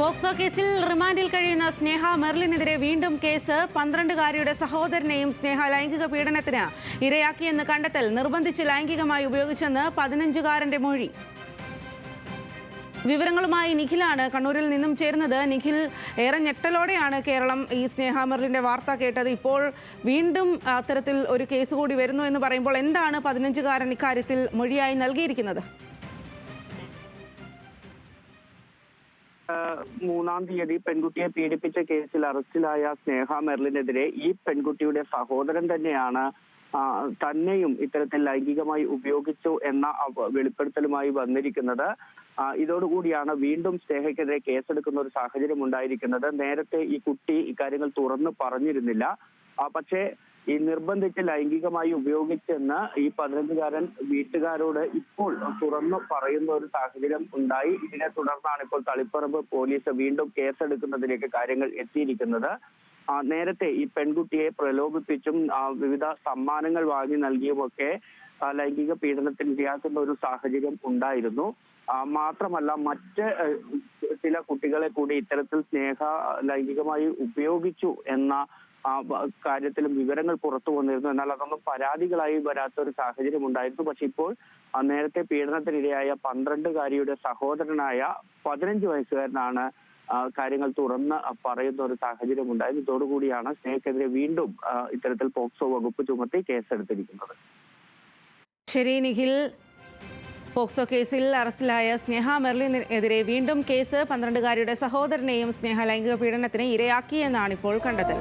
POCSO കേസിൽ റിമാൻഡിൽ കഴിയുന്ന സ്നേഹ മെർലിനെതിരെ വീണ്ടും കേസ്. 12-കാരിയുടെ സഹോദരനെയും സ്നേഹ ലൈംഗിക പീഡനത്തിന് ഇരയാക്കിയെന്ന് കണ്ടെത്തൽ. നിർബന്ധിച്ച് ലൈംഗികമായി ഉപയോഗിച്ചെന്ന് 15-കാരന്റെ മൊഴി. വിവരങ്ങളുമായി നിഖിലാണ് കണ്ണൂരിൽ നിന്നും ചേരുന്നത്. നിഖിൽ, ഏറെ ഞെട്ടലോടെയാണ് കേരളം ഈ സ്നേഹ മെർലിന്റെ വാർത്ത കേട്ടത്. ഇപ്പോൾ വീണ്ടും അത്തരത്തിൽ ഒരു കേസ് കൂടി വരുന്നു എന്ന് പറയുമ്പോൾ എന്താണ് 15-കാരൻ ഇക്കാര്യത്തിൽ മൊഴിയായി നൽകിയിരിക്കുന്നത്? 3-ാം തീയതി പെൺകുട്ടിയെ പീഡിപ്പിച്ച കേസിൽ അറസ്റ്റിലായ സ്നേഹ മെർലിനെതിരെ ഈ പെൺകുട്ടിയുടെ സഹോദരൻ തന്നെയാണ് തന്നെയും ഇത്തരത്തിൽ ലൈംഗികമായി ഉപയോഗിച്ചു എന്ന വെളിപ്പെടുത്തലുമായി വന്നിരിക്കുന്നത്. ഇതോടുകൂടിയാണ് വീണ്ടും സ്നേഹയ്ക്കെതിരെ കേസെടുക്കുന്ന ഒരു സാഹചര്യം ഉണ്ടായിരിക്കുന്നത്. നേരത്തെ ഈ കുട്ടി ഇക്കാര്യങ്ങൾ തുറന്നു പറഞ്ഞിരുന്നില്ല. പക്ഷേ ഈ നിർബന്ധിച്ച് ലൈംഗികമായി ഉപയോഗിച്ചെന്ന് ഈ 15-കാരൻ വീട്ടുകാരോട് ഇപ്പോൾ തുറന്നു പറയുന്ന ഒരു സാഹചര്യം ഉണ്ടായി. ഇതിനെ തുടർന്നാണ് ഇപ്പോൾ തളിപ്പറമ്പ് പോലീസ് വീണ്ടും കേസെടുക്കുന്നതിലേക്ക് കാര്യങ്ങൾ എത്തിയിരിക്കുന്നത്. നേരത്തെ ഈ പെൺകുട്ടിയെ പ്രലോഭിപ്പിച്ചും വിവിധ സമ്മാനങ്ങൾ വാങ്ങി നൽകിയുമൊക്കെ ലൈംഗിക പീഡനത്തിന് ഇരയാക്കുന്ന ഒരു സാഹചര്യം ഉണ്ടായിരുന്നു. മാത്രമല്ല മറ്റ് ചില കുട്ടികളെ കൂടി ഇത്തരത്തിൽ സ്നേഹ ലൈംഗികമായി ഉപയോഗിച്ചു എന്ന കാര്യത്തിലും വിവരങ്ങൾ പുറത്തു വന്നിരുന്നു. എന്നാൽ അതൊന്നും പരാതികളായി വരാത്ത ഒരു സാഹചര്യം ഉണ്ടായിരുന്നു. പക്ഷെ ഇപ്പോൾ നേരത്തെ പീഡനത്തിനിരയായ 12-കാരിയുടെ സഹോദരനായ 15 വയസ്സുകാരനാണ് കാര്യങ്ങൾ തുറന്ന് പറയുന്ന ഒരു സാഹചര്യം ഉണ്ടായത്. ഇതോടുകൂടിയാണ് സ്നേഹയ്ക്കെതിരെ വീണ്ടും ഇത്തരത്തിൽ പോക്സോ വകുപ്പ് ചുമത്തി കേസെടുത്തിരിക്കുന്നത്. ശരി നിഖിൽ, പോക്സോ കേസിൽ അറസ്റ്റിലായ സ്നേഹ മെർലിനെതിരെ വീണ്ടും കേസ്. 12-കാരിയുടെ സഹോദരനെയും സ്നേഹ ലൈംഗിക പീഡനത്തിന് ഇരയാക്കിയെന്നാണ് ഇപ്പോൾ കണ്ടെത്തൽ.